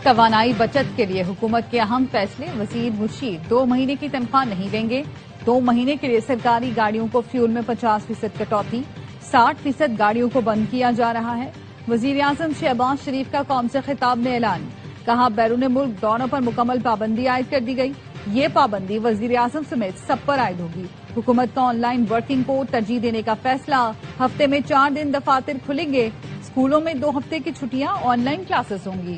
توانائی بچت کے لیے حکومت کے اہم فیصلے، وزیر مشیر 2 مہینے کی تنخواہ نہیں دیں گے، 2 مہینے کے لیے سرکاری گاڑیوں کو فیول میں 50% کٹوتی، 60% گاڑیوں کو بند کیا جا رہا ہے۔ وزیر اعظم شہباز شریف کا قوم سے خطاب میں اعلان، کہا بیرون ملک دوروں پر مکمل پابندی عائد کر دی گئی، یہ پابندی وزیر اعظم سمیت سب پر عائد ہوگی۔ حکومت کا آن لائن ورکنگ کو ترجیح دینے کا فیصلہ، ہفتے میں 4 دن دفاتر کھلیں گے، اسکولوں میں 2 ہفتے کی چھٹیاں آن لائن کلاسز ہوں گی۔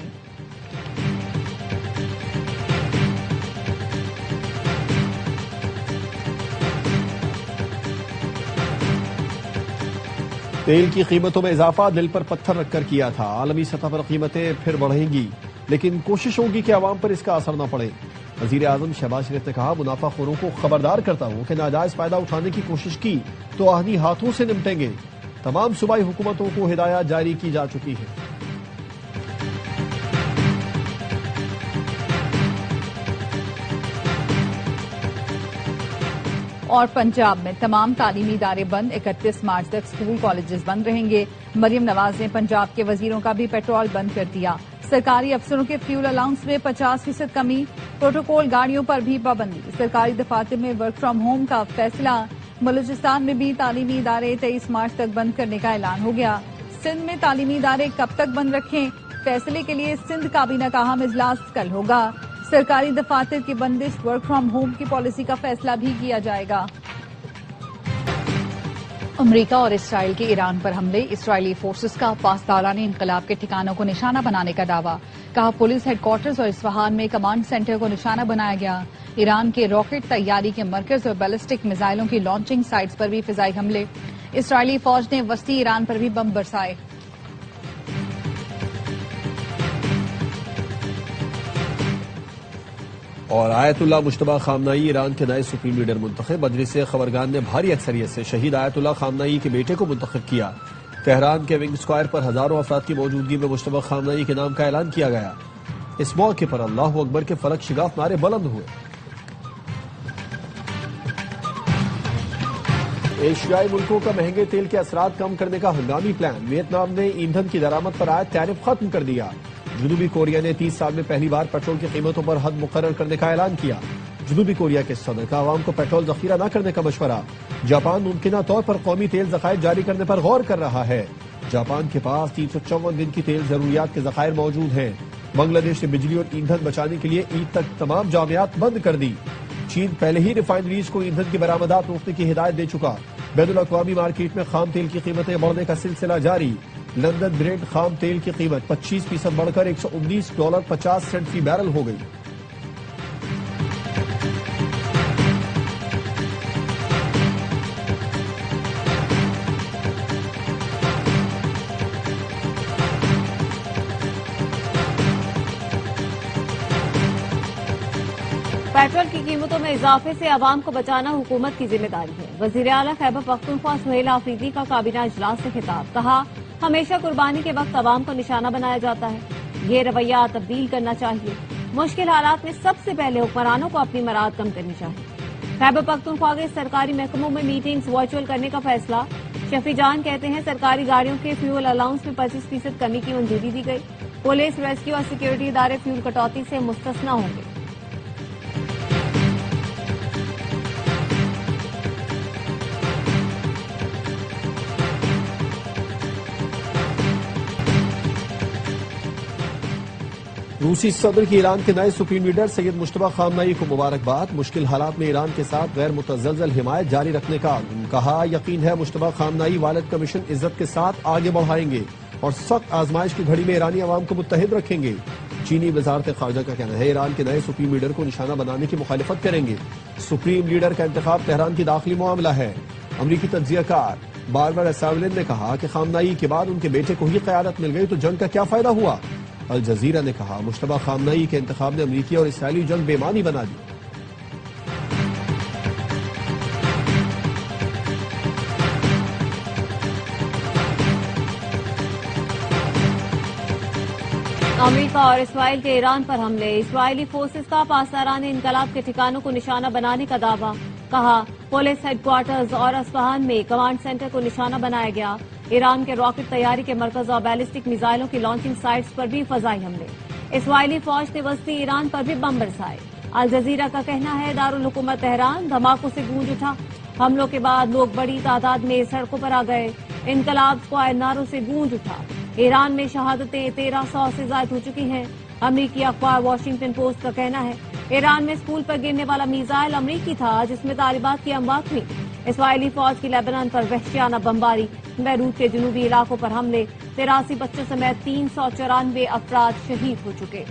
تیل کی قیمتوں میں اضافہ دل پر پتھر رکھ کر کیا تھا، عالمی سطح پر قیمتیں پھر بڑھیں گی، لیکن کوشش ہوگی کہ عوام پر اس کا اثر نہ پڑے۔ وزیر اعظم شہباز شریف نے کہا، منافع خوروں کو خبردار کرتا ہوں کہ ناجائز فائدہ اٹھانے کی کوشش کی تو آہنی ہاتھوں سے نمٹیں گے۔ تمام صوبائی حکومتوں کو ہدایات جاری کی جا چکی ہے۔ اور پنجاب میں تمام تعلیمی ادارے بند، 31 مارچ تک اسکول کالجز بند رہیں گے۔ مریم نواز نے پنجاب کے وزیروں کا بھی پیٹرول بند کر دیا۔ سرکاری افسروں کے فیول الاؤنس میں 50% کمی، پروٹوکول گاڑیوں پر بھی پابندی۔ سرکاری دفاتر میں ورک فرام ہوم کا فیصلہ، بلوچستان میں بھی تعلیمی ادارے 23 مارچ تک بند کرنے کا اعلان ہو گیا۔ سندھ میں تعلیمی ادارے کب تک بند رکھیں، فیصلے کے لیے سندھ کابینہ کا اہم اجلاس کل ہوگا۔ سرکاری دفاتر کی بندش، ورک فرام ہوم کی پالیسی کا فیصلہ بھی کیا جائے گا۔ امریکہ اور اسرائیل کے ایران پر حملے، اسرائیلی فورسز کا پاسداران انقلاب کے ٹھکانوں کو نشانہ بنانے کا دعویٰ، کہا پولیس ہیڈ کوارٹرز اور اصفہان میں کمانڈ سینٹر کو نشانہ بنایا گیا۔ ایران کے راکٹ تیاری کے مرکز اور بیلسٹک میزائلوں کی لانچنگ سائٹس پر بھی فضائی حملے، اسرائیلی فوج نے وسطی ایران پر بھی بم برسائے۔ اور آیت اللہ مجتبی خامنئی ایران کے نئے سپریم لیڈر منتخب، مجلس خبرگان نے بھاری اکثریت سے شہید آیت اللہ خامنئی کے بیٹے کو منتخب کیا۔ تہران کے ونگ اسکوائر پر ہزاروں افراد کی موجودگی میں مجتبی خامنئی کے نام کا اعلان کیا گیا۔ اس موقع پر اللہ اکبر کے فلک شگاف نعرے بلند ہوئے۔ ایشیائی ملکوں کا مہنگے تیل کے اثرات کم کرنے کا ہنگامی پلان، ویتنام نے ایندھن کی درآمد پر عائد ٹیرف ختم کر دیا۔ جنوبی کوریا نے 30 سال میں پہلی بار پیٹرول کی قیمتوں پر حد مقرر کرنے کا اعلان کیا۔ جنوبی کوریا کے صدر کا عوام کو پیٹرول ذخیرہ نہ کرنے کا مشورہ۔ جاپان ممکنہ طور پر قومی تیل ذخائر جاری کرنے پر غور کر رہا ہے۔ جاپان کے پاس 354 دن کی تیل ضروریات کے ذخائر موجود ہیں۔ بنگلہ دیش نے بجلی اور ایندھن بچانے کے لیے عید تک تمام جامعات بند کر دی۔ چین پہلے ہی ریفائنریز کو ایندھن کی برآمدات روکنے کی ہدایت دے چکا۔ بین الاقوامی مارکیٹ میں خام تیل کی قیمتیں بڑھنے کا سلسلہ جاری۔ لندن برنٹ خام تیل کی قیمت 25% بڑھ کر $119.50 فی بیرل ہو گئی۔ پیٹرول کی قیمتوں میں اضافے سے عوام کو بچانا حکومت کی ذمہ داری ہے۔ وزیر اعلیٰ خیبر پختونخوا سہیل آفریدی کا کابینہ اجلاس سے خطاب، کہا ہمیشہ قربانی کے وقت عوام کو نشانہ بنایا جاتا ہے، یہ رویہ تبدیل کرنا چاہیے۔ مشکل حالات میں سب سے پہلے حکمرانوں کو اپنی مراد کم کرنی چاہیے۔ خیبر پختونخوا کے سرکاری محکموں میں میٹنگز ورچوئل کرنے کا فیصلہ، شفیع جان کہتے ہیں سرکاری گاڑیوں کے فیول الاؤنس میں 25% کمی کی منظوری دی گئی، پولیس، ریسکیو اور سیکیورٹی ادارے فیول کٹوتی سے مستثنی ہوں گے۔ روسی صدر کی ایران کے نئے سپریم لیڈر سید مجتبی خامنئی کو مبارکباد، مشکل حالات میں ایران کے ساتھ غیر متزلزل حمایت جاری رکھنے کا عزم، کہا یقین ہے مجتبی خامنئی والد کا مشن عزت کے ساتھ آگے بڑھائیں گے اور سخت آزمائش کی گھڑی میں ایرانی عوام کو متحد رکھیں گے۔ چینی وزارت خارجہ کا کہنا ہے ایران کے نئے سپریم لیڈر کو نشانہ بنانے کی مخالفت کریں گے۔ سپریم لیڈر کا انتخاب تہران کی داخلی معاملہ ہے۔ امریکی تجزیہ کار باربرا ساولن نے کہا کہ خامنئی کے بعد ان کے بیٹے کو ہی قیادت مل گئی تو جنگ کا کیا فائدہ ہوا۔ الجزیرہ نے کہا مجتبی خامنئی کے انتخاب نے امریکی اور اسرائیلی جنگ بے معنی بنا دی۔ امریکہ اور اسرائیل کے ایران پر حملے، اسرائیلی فورسز کا پاسداران انقلاب کے ٹھکانوں کو نشانہ بنانے کا دعویٰ، کہا پولیس ہیڈ کوارٹرز اور اصفہان میں کمانڈ سینٹر کو نشانہ بنایا گیا۔ ایران کے راکٹ تیاری کے مرکز اور بیلسٹک میزائلوں کی لانچنگ سائٹس پر بھی فضائی حملے۔ اسرائیلی فوج نے وسطی ایران پر بھی بم برسائے۔ الجزیرہ کا کہنا ہے دارال حکومت تہران دھماکوں سے گونج اٹھا۔ حملوں کے بعد لوگ بڑی تعداد میں سڑکوں پر آ گئے۔ انقلاب اسکوائر نعروں سے گونج اٹھا۔ ایران میں شہادتیں 1300 سے زائد ہو چکی ہیں۔ امریکی اخبار واشنگٹن پوسٹ کا کہنا ہے ایران میں اسکول پر گرنے والا میزائل امریکی تھا جس میں طالبات کی اموات ہوئی۔ اسرائیلی فوج کی لیبنان پر وحشیانہ بمباری، بیروت کے جنوبی علاقوں پر حملے، 83 بچوں سمیت 394 افراد شہید ہو چکے۔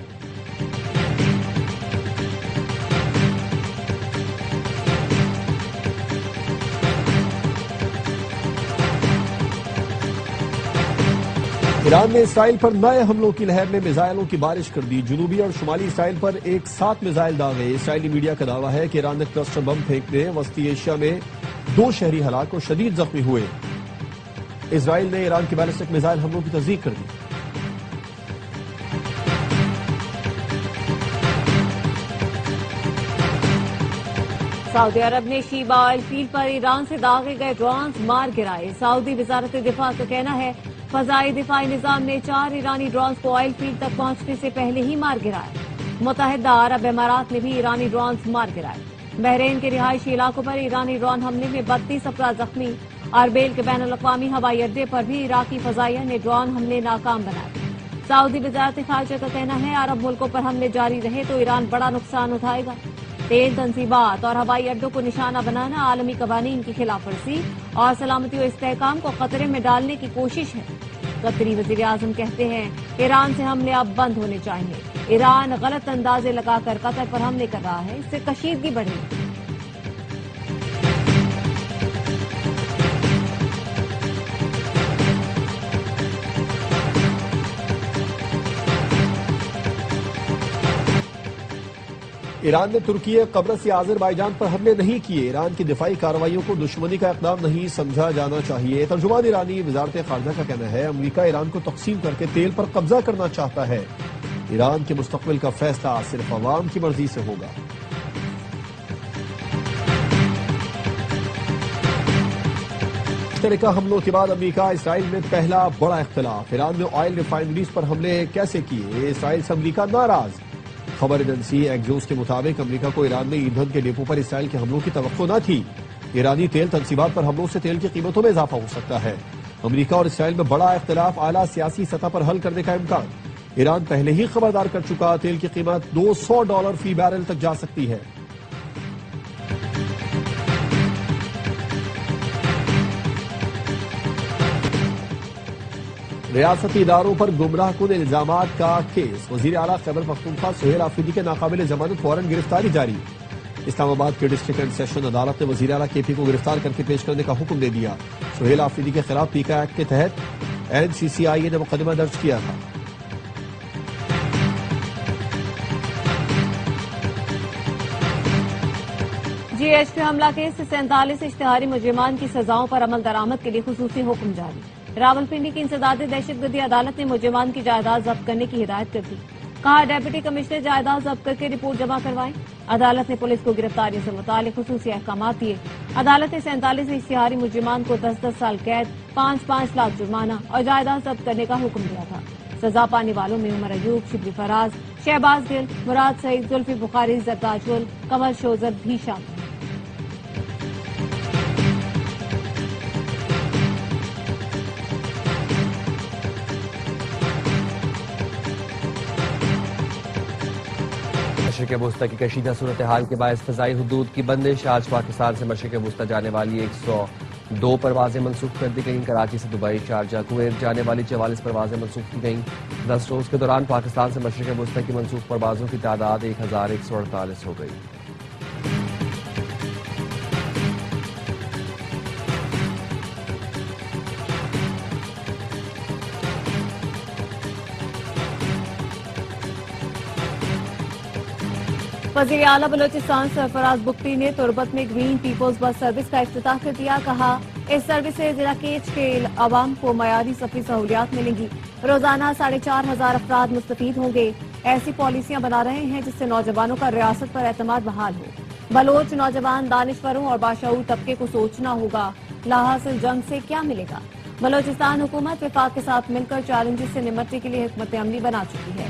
ایران نے اسرائیل پر نئے حملوں کی لہر میں میزائلوں کی بارش کر دی۔ جنوبی اور شمالی اسرائیل پر ایک ساتھ میزائل داغے۔ اسرائیلی میڈیا کا دعویٰ ہے کہ ایران نے کلسٹر بم پھینکنے وسطی ایشیا میں 2 شہری ہلاک اور شدید زخمی ہوئے۔ اسرائیل نے ایران کے بیلسٹک میزائل حملوں کی تصدیق کر دی۔ سعودی عرب نے شیبہ آئل فیلڈ پر ایران سے داغے گئے ڈرونز مار گرائے۔ سعودی وزارت دفاع کا کہنا ہے فضائی دفاعی نظام نے 4 ایرانی ڈرونز کو آئل فیلڈ تک پہنچنے سے پہلے ہی مار گرایا۔ متحدہ عرب امارات نے بھی ایرانی ڈرونز مار گرائے۔ بحرین کے رہائشی علاقوں پر ایرانی ڈرون حملے میں 32 افراد زخمی۔ اربیل کے بین الاقوامی ہوائی اڈے پر بھی عراقی فضائیہ نے ڈرون حملے ناکام بنائے۔ سعودی وزارت خارجہ کا کہنا ہے عرب ملکوں پر حملے جاری رہے تو ایران بڑا نقصان اٹھائے گا۔ تیل تنصیبات اور ہوائی اڈوں کو نشانہ بنانا عالمی قوانین کی خلاف ورزی اور سلامتی و استحکام کو خطرے میں ڈالنے کی کوشش ہے۔ قطری وزیر اعظم کہتے ہیں ایران سے حملے اب بند ہونے چاہیے۔ ایران غلط اندازے لگا کر قطر پر حملے کر رہا ہے، اس سے کشیدگی بڑھے گی۔ ایران نے ترکی قبرص یا آذربائیجان پر حملے نہیں کیے۔ ایران کی دفاعی کارروائیوں کو دشمنی کا اقدام نہیں سمجھا جانا چاہیے۔ ترجمان ایرانی وزارت خارجہ کا کہنا ہے امریکہ ایران کو تقسیم کر کے تیل پر قبضہ کرنا چاہتا ہے۔ ایران کے مستقبل کا فیصلہ صرف عوام کی مرضی سے ہوگا۔ مشترکہ حملوں کے بعد امریکہ اسرائیل میں پہلا بڑا اختلاف۔ ایران نے آئل ریفائنریز پر حملے کیسے کیے؟ اسرائیل سے امریکہ ناراض۔ خبر ایجنسی ایکزوس کے مطابق امریکہ کو ایران میں ایندھن کے ڈیپو پر اسرائیل کے حملوں کی توقع نہ تھی۔ ایرانی تیل تنصیبات پر حملوں سے تیل کی قیمتوں میں اضافہ ہو سکتا ہے۔ امریکہ اور اسرائیل میں بڑا اختلاف اعلیٰ سیاسی سطح پر حل کرنے کا امکان۔ ایران پہلے ہی خبردار کر چکا تیل کی قیمت $200 فی بیرل تک جا سکتی ہے۔ ریاستی اداروں پر گمراہ کن الزامات کا کیس۔ وزیر اعلیٰ خیبر پختونخوا سہیل آفریدی کے ناقابل ضمانت فوراً گرفتاری جاری۔ اسلام آباد کے ڈسٹرکٹ اینڈ سیشن عدالت نے وزیر اعلیٰ کے پی کو گرفتار کر کے پیش کرنے کا حکم دے دیا۔ سہیل آفریدی کے خلاف پیکا ایکٹ کے تحت NCCI نے مقدمہ درج کیا تھا۔ GHQ حملہ کیس سے 47 اشتہاری مجرمان کی سزاؤں پر عمل درآمد کے لیے خصوصی حکم جاری۔ راولپنڈی کی انسداد دہشت گردی عدالت نے مجرمان کی جائیداد ضبط کرنے کی ہدایت کر دی۔ کہا ڈپٹی کمشنر جائیداد ضبط کر کے رپورٹ جمع کروائیں۔ عدالت نے پولیس کو گرفتاری سے متعلق خصوصی احکامات دیے۔ عدالت نے 47 اشتہاری مجرمان کو 10-10 سال قید، 5-5 لاکھ جرمانہ اور جائیداد ضبط کرنے کا حکم دیا تھا۔ سزا پانے والوں میں عمر ایوب، شبلی فراز، شہباز گل، مراد سعید، زلفی بخاری، زرداج گل، کمل شوزر بھی شامل۔ مشرق وسطی کی کشیدہ صورتحال کے باعث فضائی حدود کی بندش۔ آج پاکستان سے مشرق وسطی جانے والی 102 پروازیں منسوخ کر دی گئیں۔ کراچی سے دبئی، شارجہ، کویت جانے والی 44 پروازیں منسوخ کی گئیں۔ 10 روز کے دوران پاکستان سے مشرق وسطی کی منسوخ پروازوں کی تعداد 1148 ہو گئی۔ وزیر اعلیٰ بلوچستان سرفراز بگٹی نے تربت میں گرین پیپلز بس سروس کا افتتاح کر دیا۔ کہا اس سروس سے ضلع کیچ کے عوام کو معیاری سفری سہولیات ملیں گی۔ روزانہ 4500 افراد مستفید ہوں گے۔ ایسی پالیسیاں بنا رہے ہیں جس سے نوجوانوں کا ریاست پر اعتماد بحال ہو۔ بلوچ نوجوان دانشوروں اور باشعور طبقے کو سوچنا ہوگا لاحاصل جنگ سے کیا ملے گا۔ بلوچستان حکومت وفاق کے ساتھ مل کر چیلنجز سے نمٹنے کے لیے حکمت عملی بنا چکی ہے۔